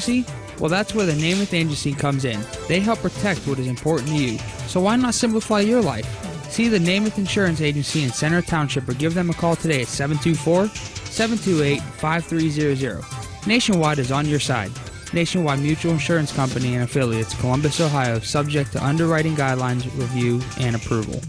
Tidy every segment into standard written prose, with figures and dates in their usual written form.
agency? Well, that's where the Namath Agency comes in. They help protect what is important to you. So why not simplify your life? See the Namath Insurance Agency in Center Township or give them a call today at 724-728-5300. Nationwide is on your side. Nationwide Mutual Insurance Company and affiliates, Columbus, Ohio, subject to underwriting guidelines, review, and approval.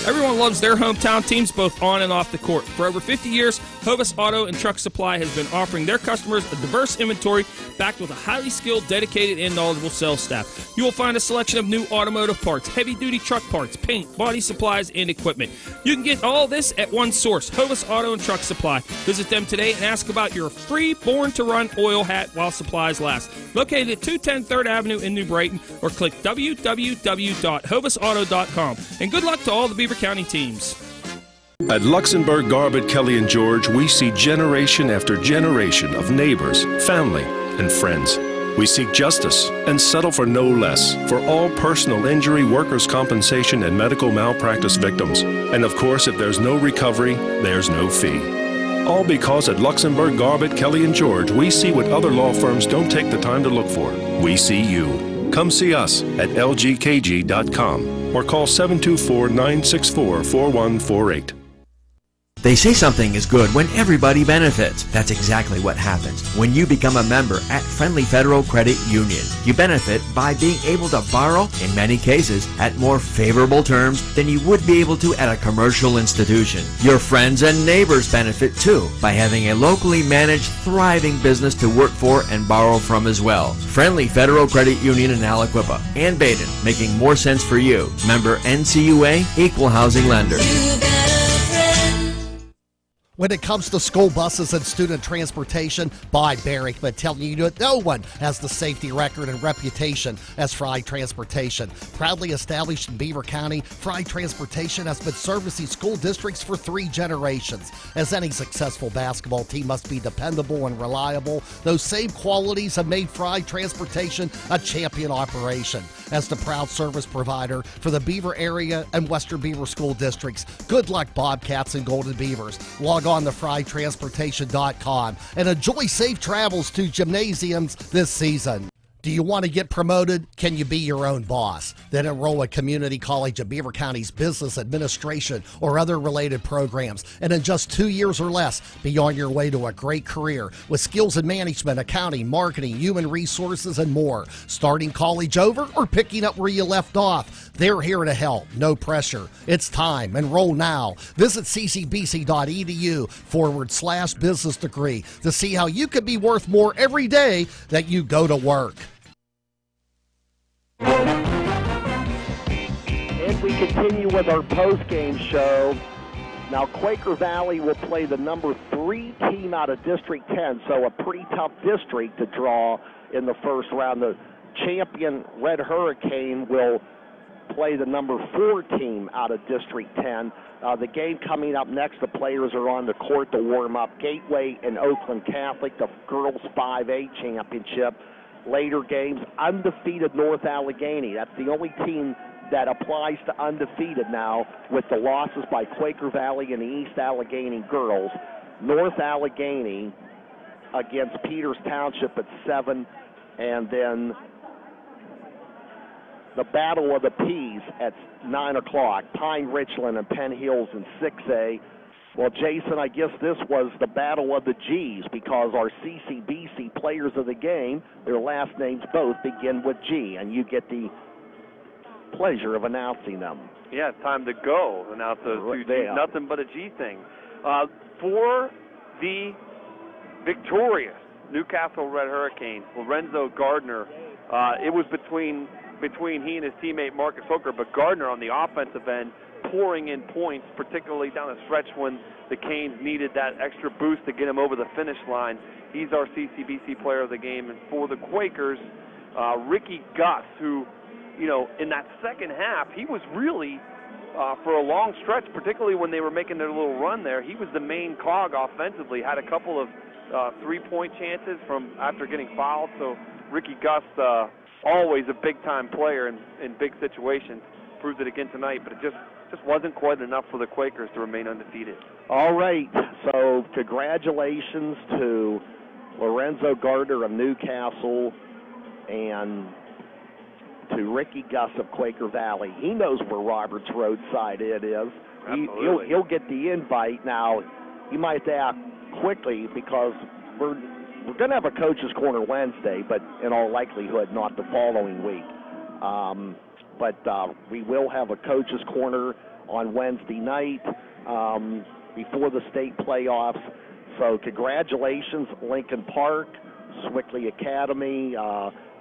Everyone loves their hometown teams both on and off the court. For over 50 years, Hovis Auto and Truck Supply has been offering their customers a diverse inventory backed with a highly skilled, dedicated, and knowledgeable sales staff. You will find a selection of new automotive parts, heavy-duty truck parts, paint, body supplies, and equipment. You can get all this at one source, Hovis Auto and Truck Supply. Visit them today and ask about your free Born to Run oil hat while supplies last. Located at 210 3rd Avenue in New Brighton, or click www.hovisauto.com. And good luck to all the Beaver County teams. At Luxembourg, Garbett, Kelly, and George, we see generation after generation of neighbors, family, and friends. We seek justice and settle for no less for all personal injury, workers' compensation, and medical malpractice victims. And of course, if there's no recovery, there's no fee. All because at Luxembourg, Garbett, Kelly, and George, we see what other law firms don't take the time to look for. We see you. Come see us at lgkg.com or call 724-964-4148. They say something is good when everybody benefits. That's exactly what happens when you become a member at Friendly Federal Credit Union. You benefit by being able to borrow, in many cases, at more favorable terms than you would be able to at a commercial institution. Your friends and neighbors benefit too by having a locally managed, thriving business to work for and borrow from as well. Friendly Federal Credit Union in Aliquippa and Baden, making more sense for you. Member NCUA, Equal Housing Lender. When it comes to school buses and student transportation, Bob Barrick been telling you that no one has the safety record and reputation as Fry Transportation. Proudly established in Beaver County, Fry Transportation has been servicing school districts for 3 generations. As any successful basketball team must be dependable and reliable, those same qualities have made Fry Transportation a champion operation. As the proud service provider for the Beaver area and Western Beaver school districts, good luck Bobcats and Golden Beavers. Log on to frytransportation.com and enjoy safe travels to gymnasiums this season. Do you want to get promoted? Can you be your own boss? Then enroll at Community College of Beaver County's Business Administration or other related programs. And in just 2 years or less, be on your way to a great career with skills in management, accounting, marketing, human resources, and more. Starting college over or picking up where you left off, they're here to help. No pressure. It's time. Enroll now. Visit ccbc.edu/business degree to see how you can be worth more every day that you go to work. And we continue with our post-game show. Now, Quaker Valley will play the number 3 team out of District 10, so a pretty tough district to draw in the first round. The champion Red Hurricane will play the number 4 team out of District 10. The game coming up next, the players are on the court to warm up. Gateway and Oakland Catholic, the girls 5A championship. Later games, undefeated North Allegheny. That's the only team that applies to undefeated now with the losses by Quaker Valley and the East Allegheny girls. North Allegheny against Peters Township at 7, and then the Battle of the Peas at 9 o'clock. Pine Richland and Penn Hills in 6A. Well, Jason, I guess this was the battle of the G's because our CCBC players of the game, their last names both begin with G, and you get the pleasure of announcing them. Yeah, it's time to go. Announce those two G's. Nothing but a G thing. For the victorious Newcastle Red Hurricane, Lorenzo Gardner, it was between he and his teammate Marcus Hooker, but Gardner on the offensive end pouring in points, particularly down the stretch when the Canes needed that extra boost to get him over the finish line. He's our CCBC player of the game. And for the Quakers, Ricky Gus, who, you know, in that second half, he was really, for a long stretch, particularly when they were making their little run there, he was the main cog offensively, had a couple of three-point chances from after getting fouled. So Ricky Gus, always a big-time player in big situations, proved it again tonight, but it just wasn't quite enough for the Quakers to remain undefeated. All right, so congratulations to Lorenzo Gardner of Newcastle, and to Ricky Gus of Quaker Valley. He knows where Roberts Roadside Inn is. He'll get the invite. Now, he might have to act quickly because we're going to have a coach's corner Wednesday, but in all likelihood not the following week. But we will have a coach's corner on Wednesday night before the state playoffs. So congratulations, Lincoln Park, Swickley Academy.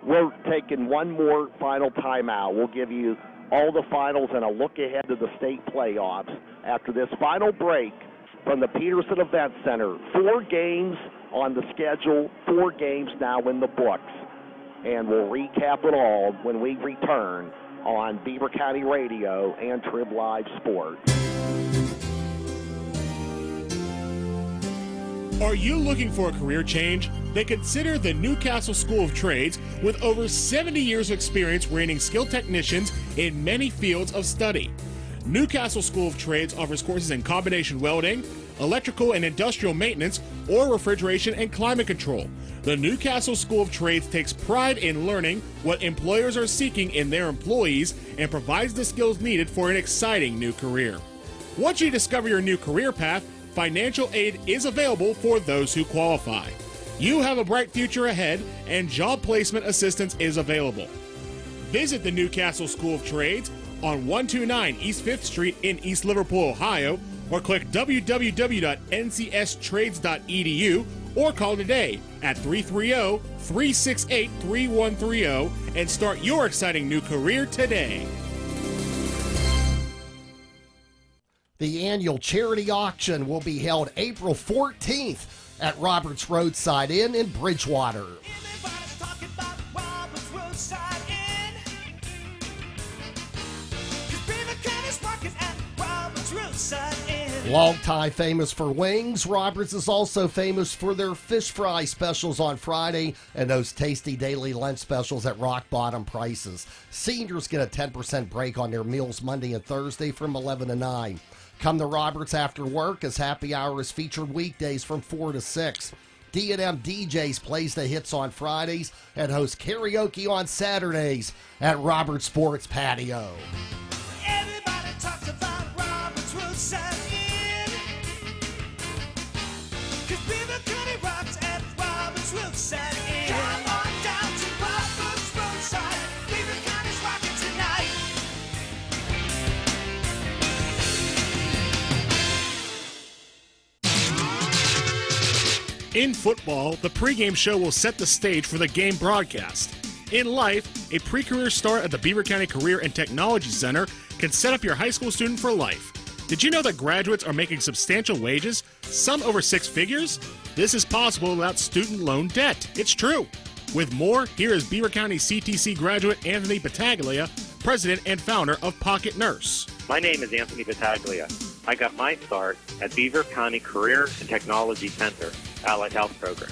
We're taking one more final timeout. We'll give you all the finals and a look ahead to the state playoffs after this final break from the Peterson Event Center. 4 games on the schedule, 4 games now in the books. And we'll recap it all when we return on Beaver County Radio and Trib Live Sports. Are you looking for a career change? Then consider the Newcastle School of Trades, with over 70 years of experience training skilled technicians in many fields of study. Newcastle School of Trades offers courses in combination welding, electrical and industrial maintenance, or refrigeration and climate control. The Newcastle School of Trades takes pride in learning what employers are seeking in their employees and provides the skills needed for an exciting new career. Once you discover your new career path, financial aid is available for those who qualify. You have a bright future ahead, and job placement assistance is available. Visit the Newcastle School of Trades on 129 East 5th Street in East Liverpool, Ohio, or click www.ncstrades.edu or call today at 330-368-3130 and start your exciting new career today. The annual charity auction will be held April 14th at Roberts Roadside Inn in Bridgewater. Everybody's talking about Roberts Roadside Inn. 'Cause Beaver County's market at Roberts Roadside Inn. Longtime famous for wings, Roberts is also famous for their fish fry specials on Friday and those tasty daily lunch specials at rock bottom prices. Seniors get a 10% break on their meals Monday and Thursday from 11 to 9. Come to Roberts after work, as happy hour is featured weekdays from 4 to 6. D&M DJs plays the hits on Fridays and hosts karaoke on Saturdays at Roberts Sports Patio. Everybody talks about Roberts Roadside Inn. 'Cause Beaver County rocks at Roberts Roadside Inn. Come on down to Roberts Roadside. Beaver County's rocking tonight. In football, the pregame show will set the stage for the game broadcast. In life, a pre-career start at the Beaver County Career and Technology Center can set up your high school student for life. Did you know that graduates are making substantial wages, some over 6 figures? This is possible without student loan debt. It's true. With more, here is Beaver County CTC graduate Anthony Battaglia, president and founder of Pocket Nurse. My name is Anthony Battaglia. I got my start at Beaver County Career and Technology Center, Allied Health Program.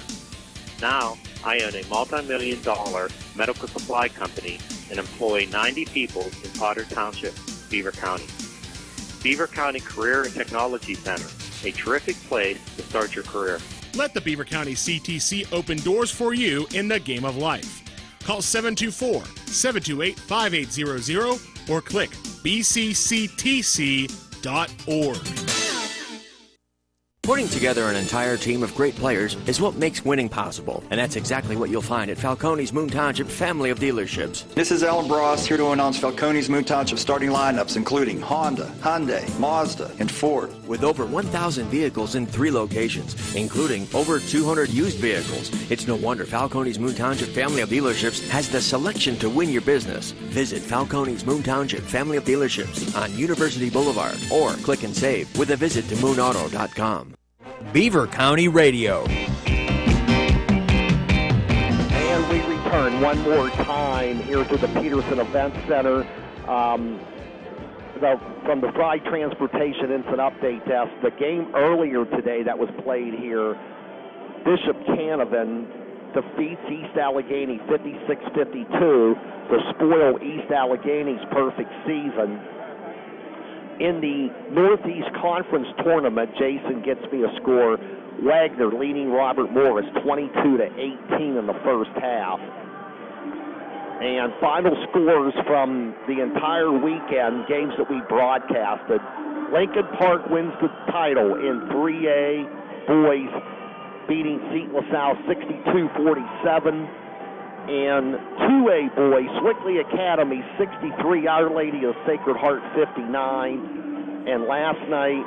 Now, I own a multi-million-dollar medical supply company and employ 90 people in Potter Township, Beaver County. Beaver County Career and Technology Center, a terrific place to start your career. Let the Beaver County CTC open doors for you in the game of life. Call 724-728-5800 or click bcctc.org. Putting together an entire team of great players is what makes winning possible, and that's exactly what you'll find at Falcone's Moon Township family of dealerships. This is Alan Bross here to announce Falcone's Moon Township starting lineups, including Honda, Hyundai, Mazda, and Ford. With over 1,000 vehicles in 3 locations, including over 200 used vehicles, it's no wonder Falcone's Moon Township family of dealerships has the selection to win your business. Visit Falcone's Moon Township family of dealerships on University Boulevard or click and save with a visit to moonauto.com. Beaver County Radio. And we return one more time here to the Peterson Event Center. From the Fry Transportation Instant Update Desk, the game earlier today that was played here, Bishop Canavan defeats East Allegheny 56-52 to spoil East Allegheny's perfect season. In the Northeast Conference Tournament, Jason gets me a score. Wagner leading Robert Morris 22-18 in the first half. And final scores from the entire weekend, games that we broadcasted. Lincoln Park wins the title in 3A boys, beating Seton LaSalle 62-47. In 2A boys, Swickley Academy 63, Our Lady of Sacred Heart 59. And last night,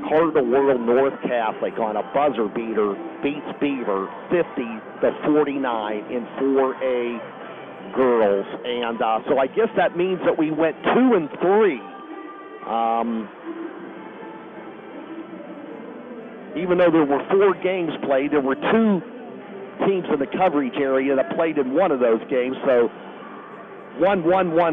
Cardinal World North Catholic on a buzzer beater beats Beaver 50-49 in 4A girls. And so I guess that means that we went 2-3. Even though there were 4 games played, there were 2 teams in the coverage area that played in one of those games. So 1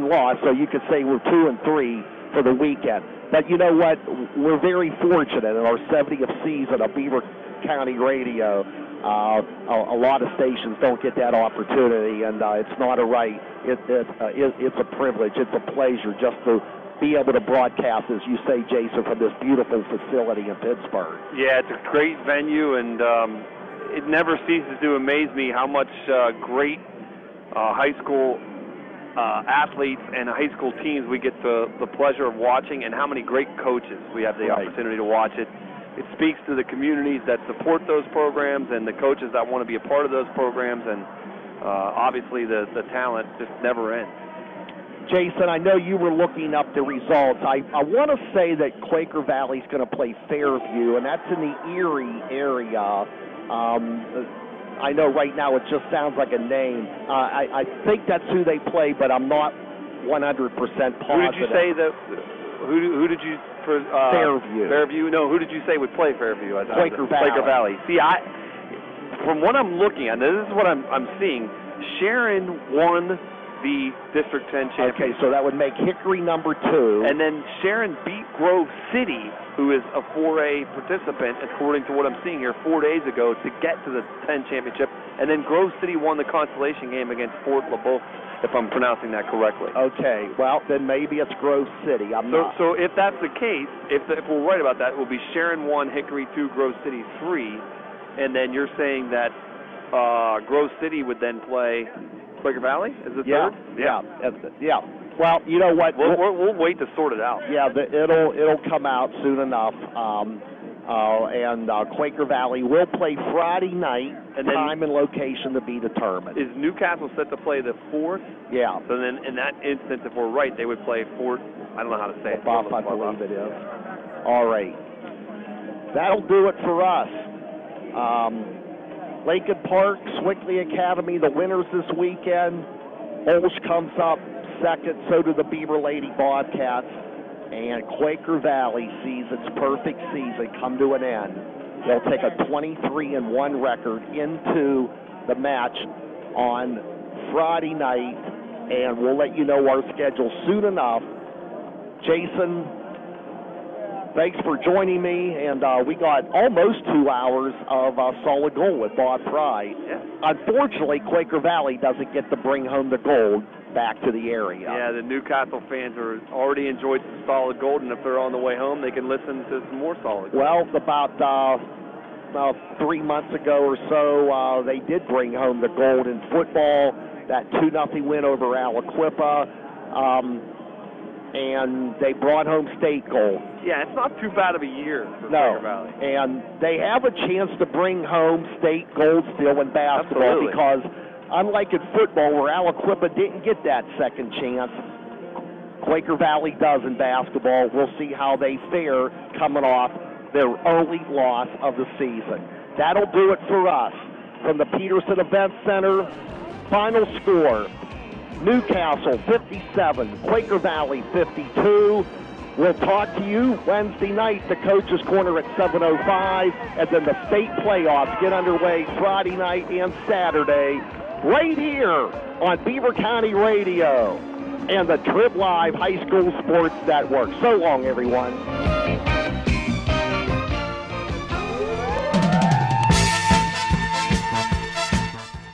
loss. So you could say we're 2-3 for the weekend. But you know what? We're very fortunate in our 70th season of Beaver County Radio. A lot of stations don't get that opportunity, and it's not a right. It's a privilege. It's a pleasure just to be able to broadcast, as you say, Jason, from this beautiful facility in Pittsburgh. Yeah, it's a great venue, and it never ceases to amaze me how much great high school athletes and high school teams we get the pleasure of watching, and how many great coaches we have the opportunity to watch it. It speaks to the communities that support those programs and the coaches that want to be a part of those programs, and obviously the talent just never ends. Jason, I know you were looking up the results. I want to say that Quaker Valley's going to play Fairview, and that's in the Erie area. I know right now it just sounds like a name. I think that's who they play, but I'm not 100% positive. Who did you say that? Who did you? Fairview. Fairview. No, who did you say would play Fairview? Quaker Valley. Quaker Valley. See, from what I'm looking at, this is what I'm seeing. Sharon won the District 10 championship. Okay, so that would make Hickory number 2. And then Sharon beat Grove City, who is a 4A participant, according to what I'm seeing here, 4 days ago to get to the 10 championship. And then Grove City won the consolation game against Fort LeBeau, if I'm pronouncing that correctly. Okay, well, then maybe it's Grove City. So if that's the case, if we're right about that, it will be Sharon 1, Hickory 2, Grove City 3. And then you're saying that Grove City would then play Quaker Valley? Is it third? Yeah. Well, you know what? We'll wait to sort it out. Yeah, it'll come out soon enough. And Quaker Valley will play Friday night, and time and location to be determined. Is Newcastle set to play the 4th? Yeah. So then, in that instance, if we're right, they would play Fort. I don't know how to say it. I believe it is. All right. That'll do it for us. Lincoln Park, Swickley Academy, the winners this weekend. Olsh comes up second, so do the Beaver Lady Bobcats. And Quaker Valley sees its perfect season come to an end. They'll take a 23-1 record into the match on Friday night, and we'll let you know our schedule soon enough. Jason, thanks for joining me, and we got almost 2 hours of solid gold with Bob Pry. Yeah. Unfortunately, Quaker Valley doesn't get to bring home the gold back to the area. Yeah, the Newcastle fans are already enjoyed some solid gold, and if they're on the way home, they can listen to some more solid gold. Well, about 3 months ago or so, they did bring home the gold in football, that 2-0 win over Aliquippa. And they brought home state gold. Yeah, it's not too bad of a year for Quaker Valley. And they have a chance to bring home state gold still in basketball. Absolutely. Because unlike in football where Aliquippa didn't get that second chance, Quaker Valley does in basketball. We'll see how they fare coming off their only loss of the season. That'll do it for us. From the Peterson Event Center, final score, Newcastle 57, Quaker Valley 52. We'll talk to you Wednesday night, the Coach's Corner at 7:05, and then the state playoffs get underway Friday night and Saturday, right here on Beaver County Radio and the Trib Live High School Sports Network. So long, everyone.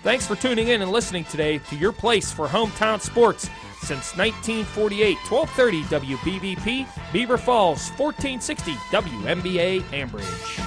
Thanks for tuning in and listening today to your place for hometown sports. since 1948. 1230 WBVP, Beaver Falls, 1460 WMBA Ambridge.